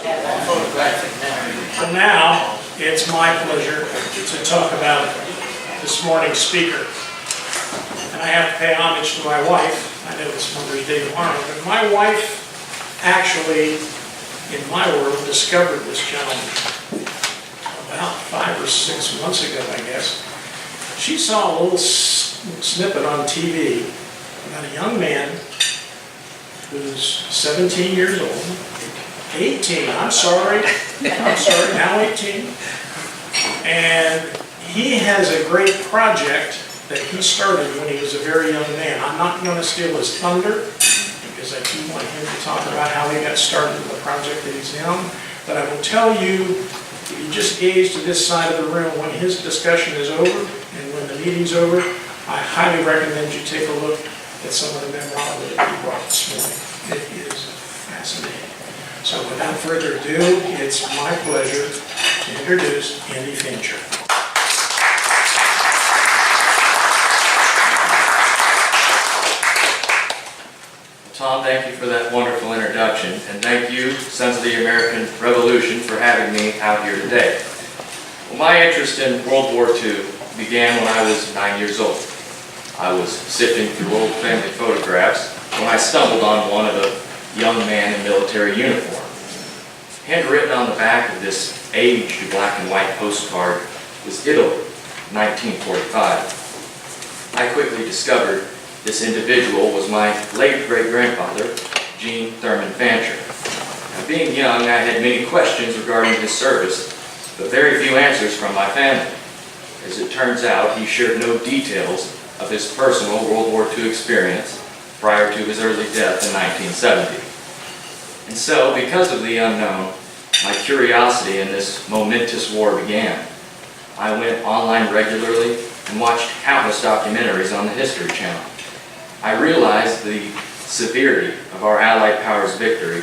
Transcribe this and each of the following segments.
But now, it's my pleasure to talk about this morning's speaker. And I have to pay homage to my wife. I know it's Mother's Day tomorrow, but my wife actually, in my world, discovered this gentleman about 5 or 6 months ago, I guess. She saw a little snippet on TV about a young man who's 17 years old, 18, now 18. And he has a great project that he started when he was a very young man. I'm not going to steal his thunder, because I do want him to talk about how he got started in the project that he's in. But I will tell you, if you just gaze to this side of the room, when his discussion is over and when the meeting's over, I highly recommend you take a look at some of the memorabilia that he brought this morning. It is fascinating. So without further ado, it's my pleasure to introduce Andy Fancher. Tom, thank you for that wonderful introduction, and thank you, Sons of the American Revolution, for having me out here today. Well, my interest in World War II began when I was 9 years old. I was sifting through old family photographs when I stumbled on one of a young man in military uniform. Handwritten on the back of this aged black and white postcard was Italy, 1945. I quickly discovered this individual was my late great-grandfather, Gene Thurman Fancher. Now, being young, I had many questions regarding his service, but very few answers from my family. As it turns out, he shared no details of his personal World War II experience prior to his early death in 1970. And so, because of the unknown, my curiosity in this momentous war began. I went online regularly and watched countless documentaries on the History Channel. I realized the severity of our Allied powers' victory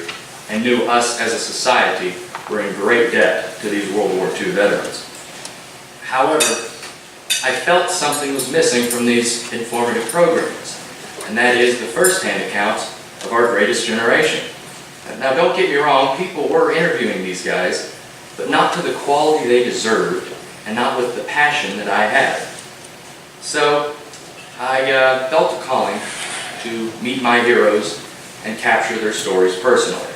and knew us as a society were in great debt to these World War II veterans. However, I felt something was missing from these informative programs, and that is the first-hand accounts of our greatest generation. Now, don't get me wrong, people were interviewing these guys, but not to the quality they deserved and not with the passion that I had. So, I felt a calling to meet my heroes and capture their stories personally.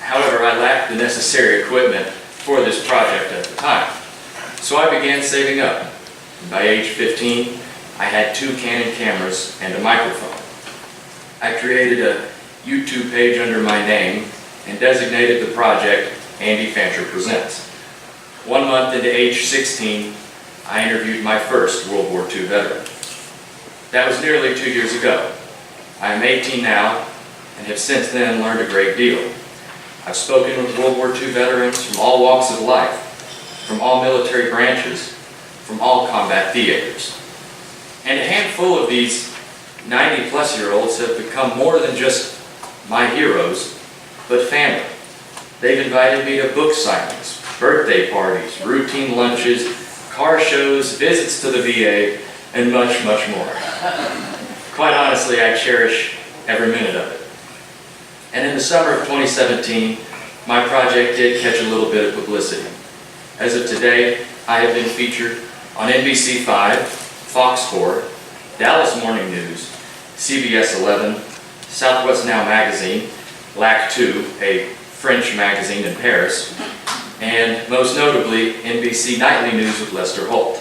However, I lacked the necessary equipment for this project at the time. So I began saving up. By age 15, I had 2 Canon cameras and a microphone. I created a YouTube page under my name and designated the project Andy Fancher Presents. 1 month into age 16, I interviewed my first World War II veteran. That was nearly 2 years ago. I am 18 now and have since then learned a great deal. I've spoken with World War II veterans from all walks of life, from all military branches, from all combat theaters. And a handful of these 90-plus-year-olds have become more than just my heroes, but family. They've invited me to book signings, birthday parties, routine lunches, car shows, visits to the VA, and much, much more. Quite honestly, I cherish every minute of it. And in the summer of 2017, my project did catch a little bit of publicity. As of today, I have been featured on NBC5, Fox 4, Dallas Morning News, CBS 11, Southwest Now magazine, LAC 2, a French magazine in Paris, and most notably, NBC Nightly News with Lester Holt.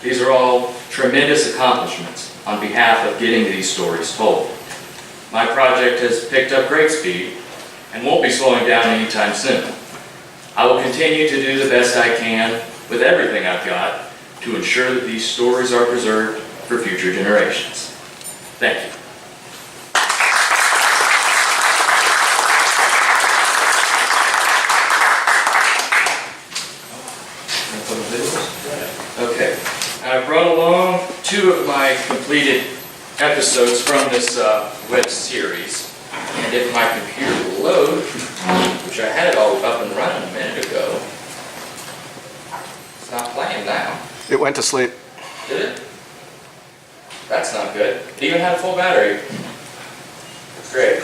These are all tremendous accomplishments on behalf of getting these stories told. My project has picked up great speed and won't be slowing down anytime soon. I will continue to do the best I can with everything I've got to ensure that these stories are preserved for future generations. Thank you. Okay, I brought along 2 of my completed episodes from this web series, and if my computer will load, which I had it all up and running a minute ago, it's not playing now. It went to sleep. Did it? That's not good. It even had a full battery. Great.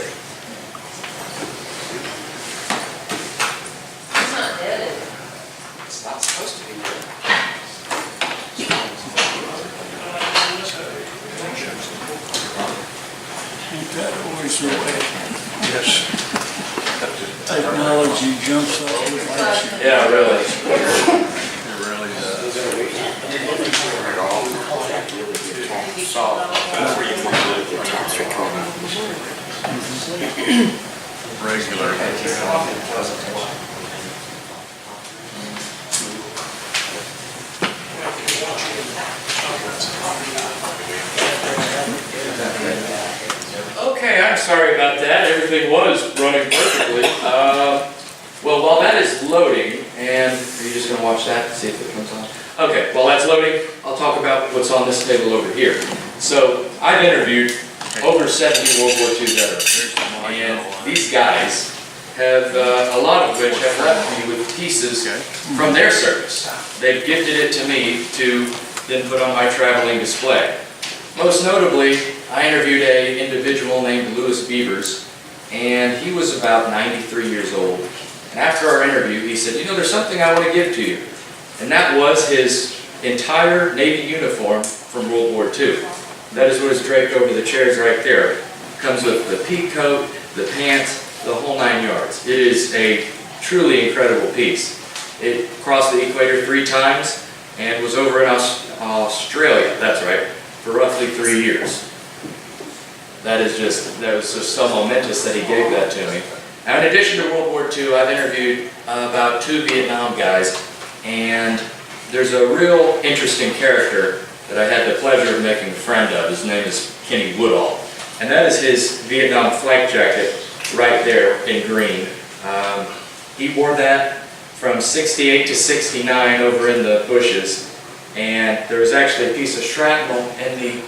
that always the way. Yes. Technology jumps up with us. Yeah, really. It really does. Regular. Okay, I'm sorry about that. Everything was running perfectly. Well, while that is loading, and are you just going to watch that and see if it comes on? Okay, while that's loading, I'll talk about what's on this table over here. So, I've interviewed over 70 World War II veterans, and these guys have, a lot of which have left me with pieces from their service. They've gifted it to me to then put on my traveling display. Most notably, I interviewed an individual named Louis Beavers, and he was about 93 years old. And after our interview, he said, you know, there's something I want to give to you. And that was his entire Navy uniform from World War II. That is what is draped over the chairs right there. It comes with the pea coat, the pants, the whole 9 yards. It is a truly incredible piece. It crossed the equator 3 times and was over in Australia, that's right, for roughly 3 years. That was just so momentous that he gave that to me. Now, in addition to World War II, I've interviewed about 2 Vietnam guys, and there's a real interesting character that I had the pleasure of making a friend of. His name is Kenny Woodall, and that is his Vietnam flak jacket right there in green. He wore that from 68 to 69 over in the bushes, and there was actually a piece of shrapnel in the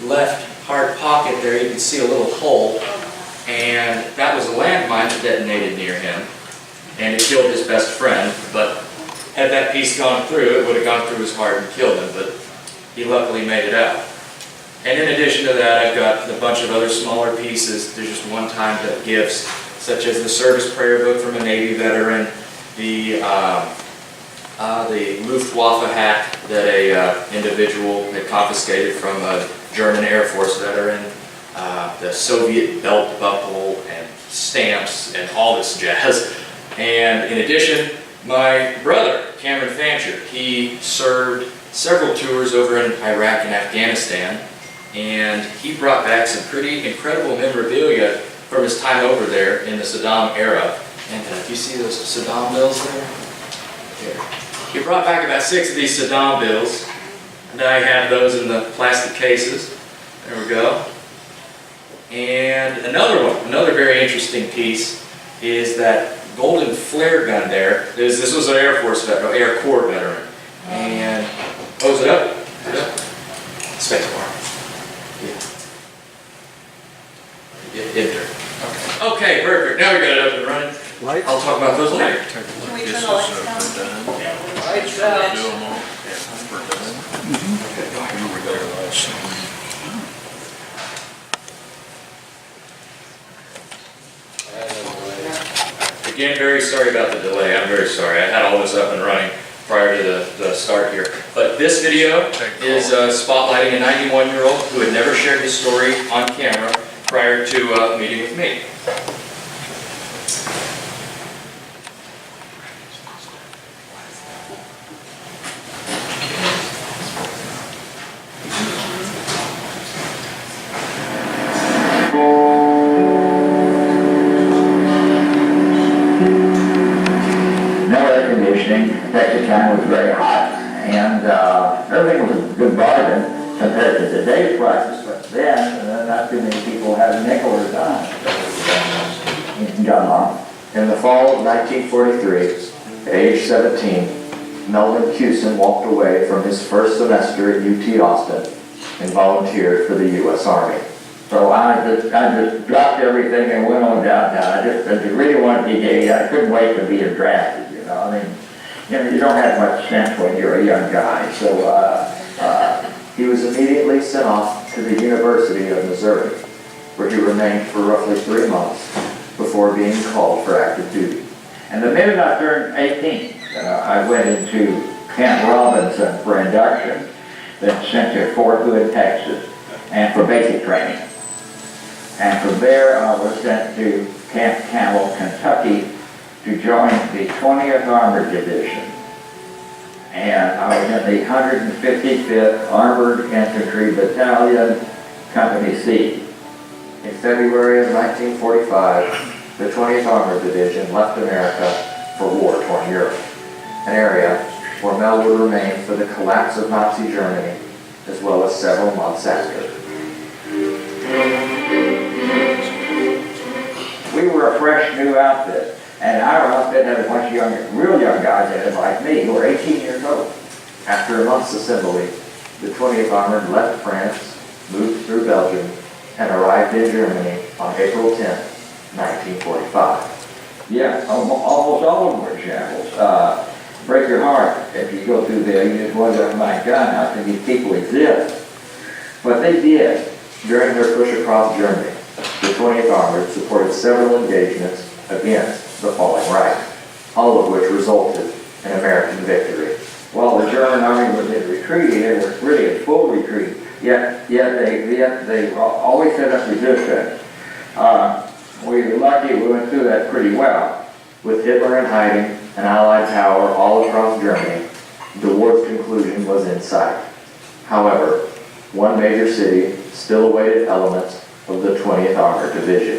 left hard pocket there. You can see a little hole, and that was a landmine that detonated near him, and it killed his best friend. But had that piece gone through, it would have gone through his heart and killed him, but he luckily made it out. And in addition to that, I've got a bunch of other smaller pieces. There's just one-time gifts, such as the service prayer book from a Navy veteran, the Luftwaffe hat that a individual had confiscated from a German Air Force veteran, the Soviet belt buckle and stamps and all this jazz. And in addition, my brother, Cameron Fancher, he served several tours over in Iraq and Afghanistan, and he brought back some pretty incredible memorabilia from his time over there in the Saddam era. And do you see those Saddam bills there? Here. He brought back about 6 of these Saddam bills, and I have those in the plastic cases. There we go. And another very interesting piece is that golden flare gun there. This was an Air Force veteran, Air Corps veteran. And, is it up? Space bar. Yeah. Enter. Okay, perfect. Now we got it up and running. I'll talk about those later. Can we turn the lights down? Lights down. Do them all. We're done. We were there last summer. Again, very sorry about the delay. I'm very sorry. I had all this up and running prior to the start here. But this video is spotlighting a 91-year-old who had never shared his story on camera prior to meeting with me. At the time was very hot, and everything was a good bargain compared to today's prices. But then, not too many people had a nickel or a dime in Gunma. In the fall of 1943, at age 17, Melvin Cusin walked away from his first semester at UT Austin and volunteered for the U.S. Army. So I just dropped everything and went on downtown. I just really wanted to be I couldn't wait to be drafted, you know. I mean, you don't have much sense when you're a young guy. So he was immediately sent off to the University of Missouri, where he remained for roughly 3 months before being called for active duty. And the minute I turned 18, I went into Camp Robinson for induction, then sent to Fort Hood, Texas, and for basic training. And from there, I was sent to Camp Campbell, Kentucky, to join the 20th Armored Division. And I was in the 155th Armored Infantry Battalion, Company C. In February of 1945, the 20th Armored Division left America for war-torn Europe, an area where Mel would remain for the collapse of Nazi Germany, as well as several months after. We were a fresh new outfit, and our outfit had a bunch of real young guys in it like me, who were 18 years old. After a month's assembly, the 20th Armored left France, moved through Belgium, and arrived in Germany on April 10, 1945. Yeah, almost all of them were shambles. Break your heart if you go through there. You just wonder, my God, how can these people exist? But they did. During their push across Germany, the 20th Armored supported several engagements against the falling Reich, all of which resulted in American victory. While the German army was in retreat, they were really in full retreat, yet they always set up resistance. We were lucky we went through that pretty well. With Hitler in hiding, an Allied power all across Germany, the war's conclusion was in sight. However, one major city still awaited elements of the 20th Armored Division.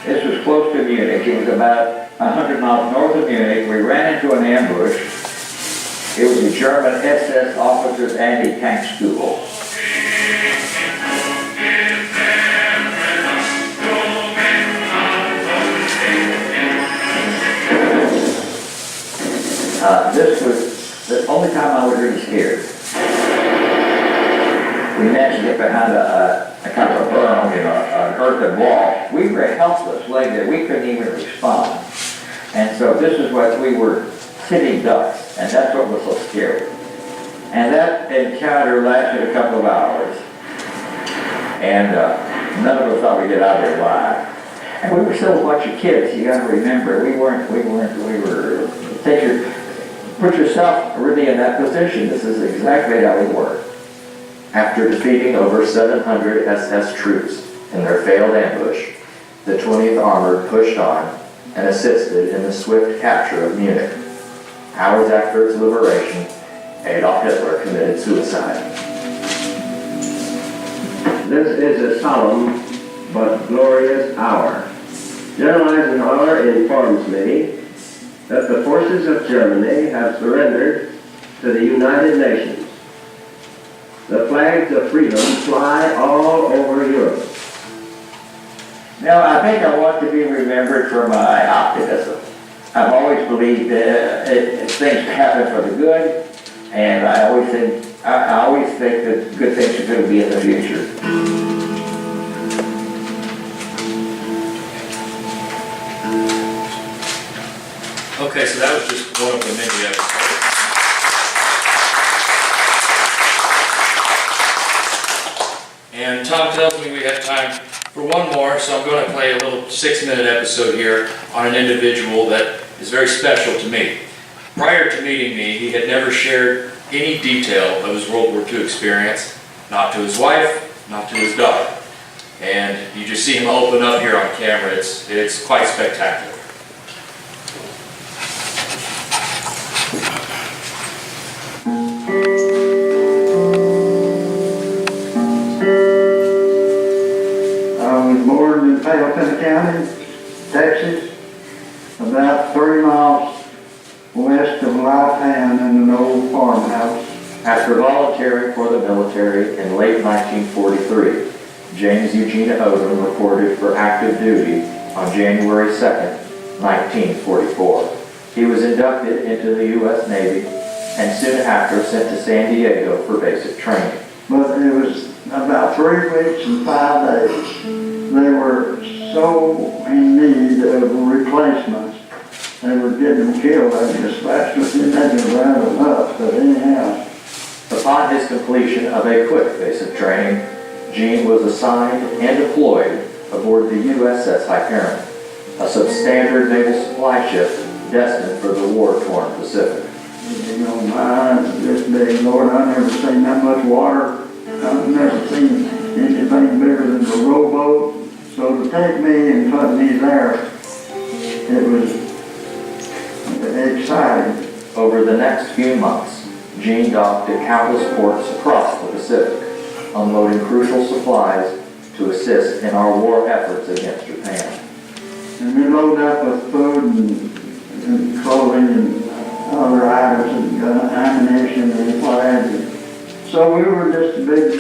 This was close to Munich. It was about 100 miles north of Munich. We ran into an ambush. It was the German SS officers' anti-tank school. This was the only time I was really scared. We managed to get behind a kind of a berm, an earthen wall. We were helpless laying there. We couldn't even respond. And so this is what we were sitting ducks, and that's what was so scary. And that encounter lasted a couple of hours. And none of us thought we'd get out of there alive. And we were still a bunch of kids. You got to remember, we were. Put yourself really in that position. This is exactly how we were. After defeating over 700 SS troops in their failed ambush, the 20th Armored pushed on and assisted in the swift capture of Munich. Hours after its liberation, Adolf Hitler committed suicide. This is a solemn but glorious hour. General Eisenhower informs me that the forces of Germany have surrendered to the United Nations. The flags of freedom fly all over Europe. Now, I think I want to be remembered for my optimism. I've always believed that things happen for the good, and I always think that good things are going to be in the future. Okay, so that was just one of the many episodes. And Tom tells me we have time for one more, so I'm going to play a little 6-minute episode here on an individual that is very special to me. Prior to meeting me, he had never shared any detail of his World War II experience, not to his wife, not to his daughter. And you just see him open up here on camera. It's quite spectacular. County, Texas, about 30 miles west of Lifehand in an old farmhouse. After volunteering for the military in late 1943, James Eugene Odom reported for active duty on January 2nd, 1944. He was inducted into the U.S. Navy and soon after sent to San Diego for basic training. But it was about 3 weeks and 5 days. They were so in need of replacements. They were getting killed. I just actually had to round them up, but anyhow. Upon his completion of a quick basic training, Gene was assigned and deployed aboard the USS Hyperion, a substandard naval supply ship destined for the war-torn Pacific. You know, my eyes this big, Lord, I've never seen that much water. I've never seen anything bigger than the rowboat. So to take me and put me there, it was exciting. Over the next few months, Gene docked at countless ports across the Pacific, unloading crucial supplies to assist in our war efforts against Japan. And we loaded up with food and clothing and other items and ammunition and what have you. So we were just a big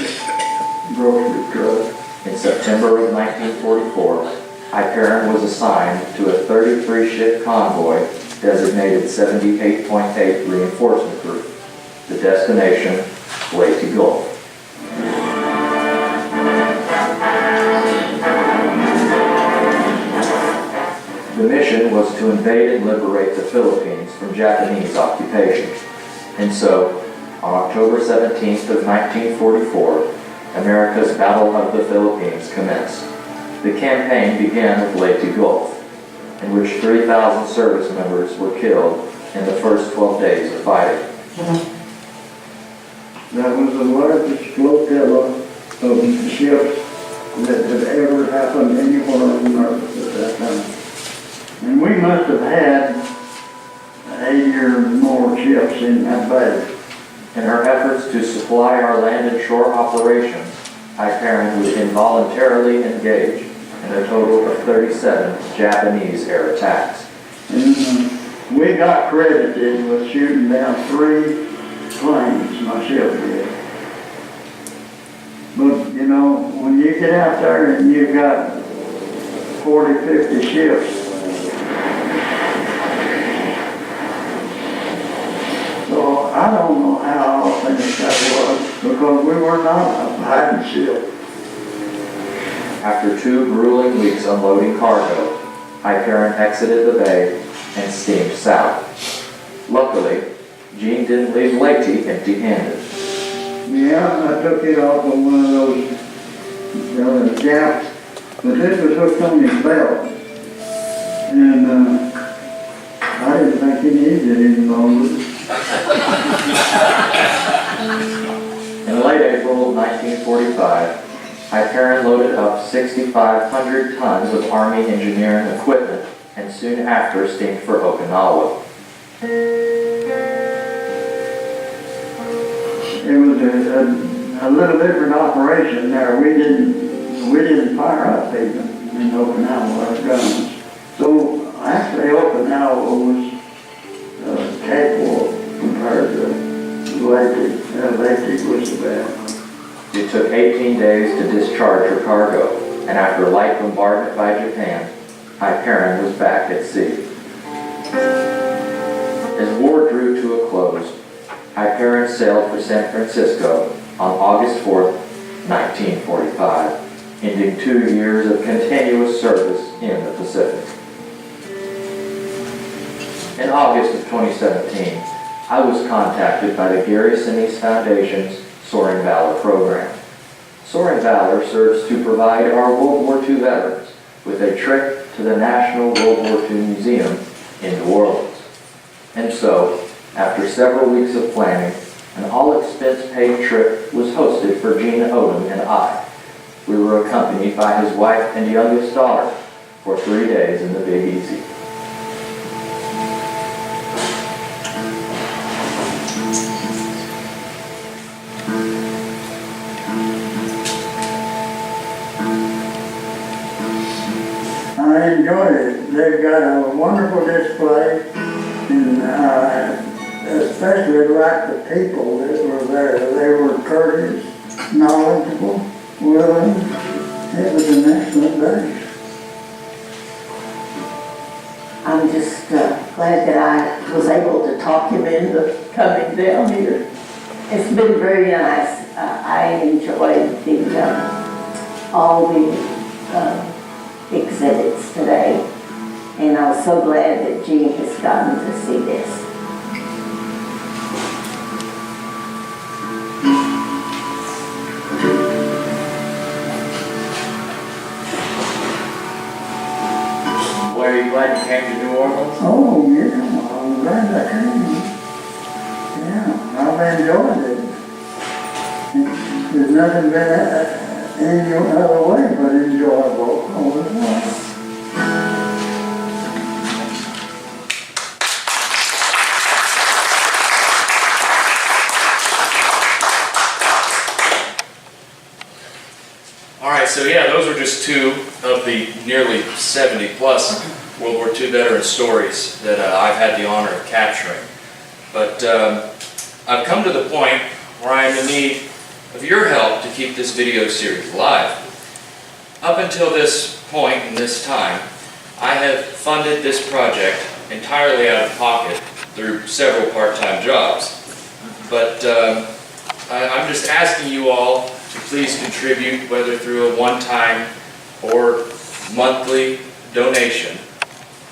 grocery truck. In September of 1944, Hyperion was assigned to a 33-ship convoy designated 78.8 Reinforcement Group. The destination, Leyte Gulf. The mission was to invade and liberate the Philippines from Japanese occupation. And so, on October 17th of 1944, America's Battle of the Philippines commenced. The campaign began with Leyte Gulf, in which 3,000 service members were killed in the first 12 days of fighting. That was the largest flotilla of ships that had ever happened anywhere on Earth at that time. And we must have had 80 or more ships in that bay. In her efforts to supply our land and shore operations, Hyperion was involuntarily engaged in a total of 37 Japanese air attacks. And we got credited with shooting down 3 planes, my ship did. But, you know, when you get out there and you've got 40, 50 ships, so I don't know how authentic that was, because we were not a fighting ship. After 2 grueling weeks unloading cargo, Hyperion exited the bay and steamed south. Luckily, Gene didn't leave Leyte empty-handed. Yeah, I took it off of one of those gaps, but this was hooked on his belt. And I didn't think he needed it any longer. In late April of 1945, Hyperion loaded up 6,500 tons of Army engineering equipment and soon after steamed for Okinawa. It was a little different operation there. We didn't fire up even in Okinawa, our guns. So actually Okinawa was capable compared to Leyte. Leyte was the bad. It took 18 days to discharge her cargo, and after light bombardment by Japan, Hyperion was back at sea. As war drew to a close, Hyperion sailed for San Francisco on August 4th, 1945, ending 2 years of continuous service in the Pacific. In August of 2017, I was contacted by the Gary Sinise Foundation's Soaring Valor program. Soaring Valor serves to provide our World War II veterans with a trip to the National World War II Museum in New Orleans. And so, after several weeks of planning, an all-expense-paid trip was hosted for Gene Odom and I. We were accompanied by his wife and youngest daughter for 3 days in the Big Easy. I enjoyed it. They've got a wonderful display, and especially like the people that were there. They were courteous, knowledgeable, willing. It was an excellent day. I'm just glad that I was able to talk him into coming down here. It's been very nice. I enjoyed all the exhibits today, and I was so glad that Gene has gotten to see this. Boy, are you glad you came to New Orleans? Oh, yeah, I'm glad I came. I've enjoyed it. There's nothing been any other way but enjoyable all the time. All right, so yeah, those were just two of the nearly 70 plus World War II veteran stories that I've had the honor of capturing. But I've come to the point where I am in need of your help to keep this video series alive. Up until this point in this time, I have funded this project entirely out of pocket through several part-time jobs. But I'm just asking you all to please contribute, whether through a one-time or monthly donation,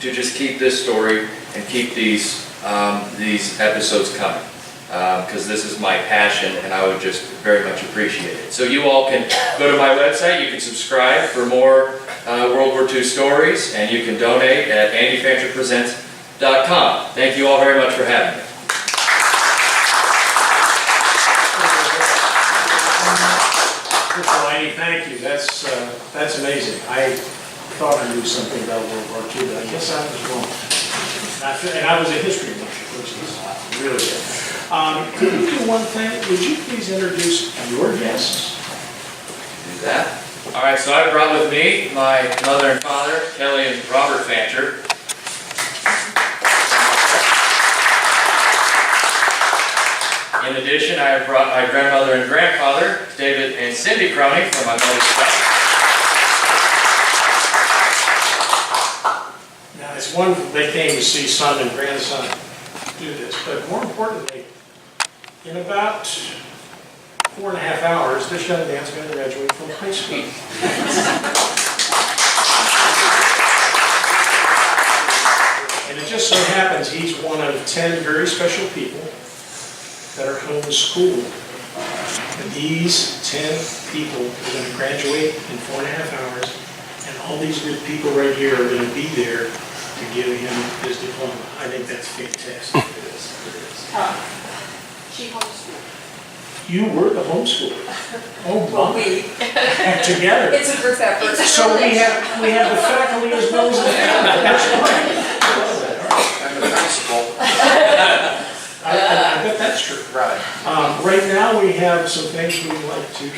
to just keep this story and keep these episodes coming. Because this is my passion and I would just very much appreciate it. So you all can go to my website, you can subscribe for more World War II stories, and you can donate at andyfancherpresents.com. Thank you all very much for having me. First of all, Andy, thank you. That's amazing. I thought I knew something about World War II, but I guess I was wrong. And I was a history major, which is really good. Could you do one thing? Would you please introduce your guests? Do that. All right, so I brought with me my mother and father, Kelly and Robert Fancher. In addition, I have brought my grandmother and grandfather, David and Cindy Crony, from my mother's side. Now, it's wonderful they came to see son and grandson do this, but more importantly, in about 4.5 hours, this young man's going to graduate from high school. And it just so happens he's one of 10 very special people that are homeschooled. And these 10 people are going to graduate in 4.5 hours, and all these good people right here are going to be there to give him his diploma. I think that's fantastic. It is. She homeschooled. You were the homeschooler. Oh, Well, my. we. Together. It's a group effort. So we have the faculty as well as the family. That's right. And the principal. I bet that's true. Right. Right now, we have some things we'd like to,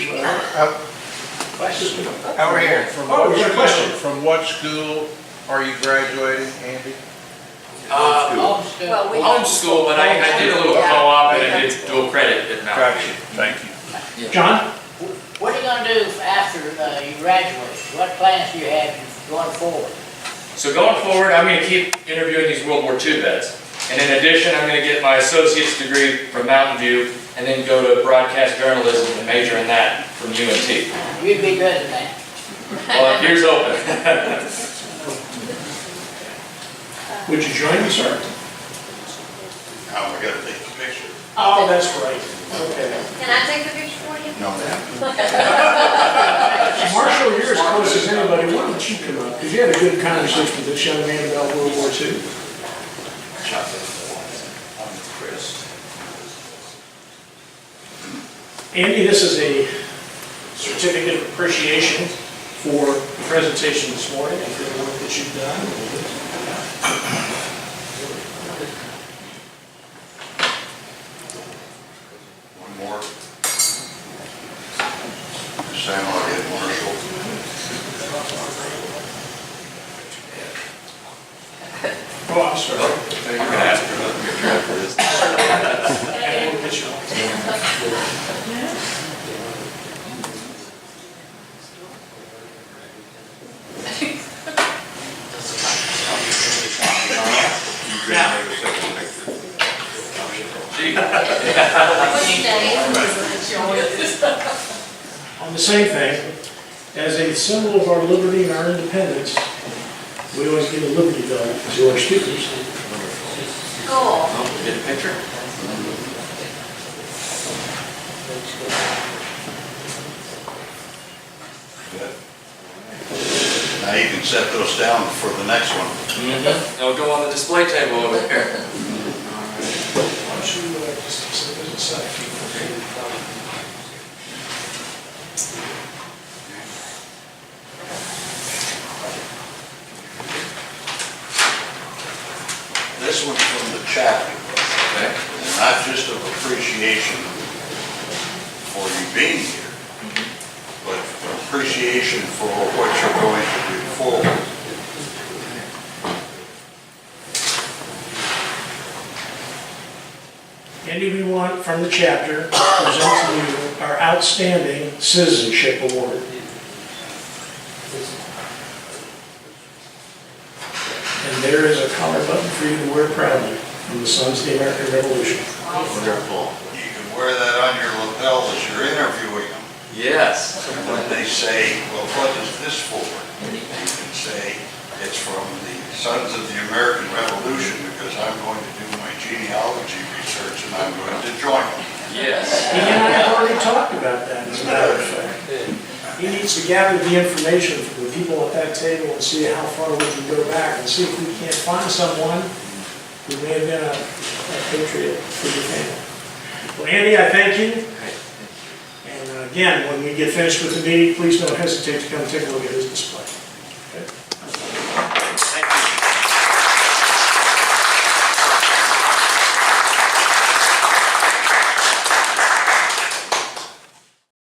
questions. Over here. Oh, we got a question. From what school are you graduating, Andy? Well, we. Homeschool, but I did a little co-op and I did dual credit at Mount Gotcha, View. thank you. John? What are you gonna do after you graduate? What plans do you have going forward? So going forward, I'm going to keep interviewing these World War II vets. And in addition, I'm going to get my associate's degree from Mountain View and then go to broadcast journalism and major in that from UNT. You'd be good at that. Well, here's open. Would you join me, sir? Oh, we gotta take a picture. Oh, that's right. Okay. Can I take the picture for you? No, ma'am. Marshall, you're as close as anybody. Why don't you come up? Because you had a good conversation with this young man about World War II. Andy, this is a certificate of appreciation for the presentation this morning and for the work that you've done. One more. Sam, I'll get Marshall. Oh, I'm sorry. I'm going to ask for another picture after this. And we'll get you on. Now, Gee. on the same thing, as a symbol of our liberty and our independence, we always give a Liberty Bell to our students. Cool. Get a picture? Now you can set those down for the next one. They'll go on the display table over there. don't you just sit to the side? This one's from the chapter, Okay. and not just of appreciation for you being here, but appreciation for what you're going to do forward. Andy, we want from the chapter to present to you our outstanding citizenship award. And there is a collar button for you to wear proudly from the Sons of the American Revolution. Wonderful. You can wear that on your lapel as you're interviewing them. Yes. And when they say, well, what is this for? You can say, it's from the Sons of the American Revolution because I'm going to do my genealogy research and I'm going to join them. Yes. He and I have already talked about that, as a matter of fact. He needs to gather the information from the people at that table and see how far we can go back and see if we can't find someone who may have been a patriot for your family. Well, Andy, I thank you. And again, when we get finished with the meeting, please don't hesitate to come take a look at his display.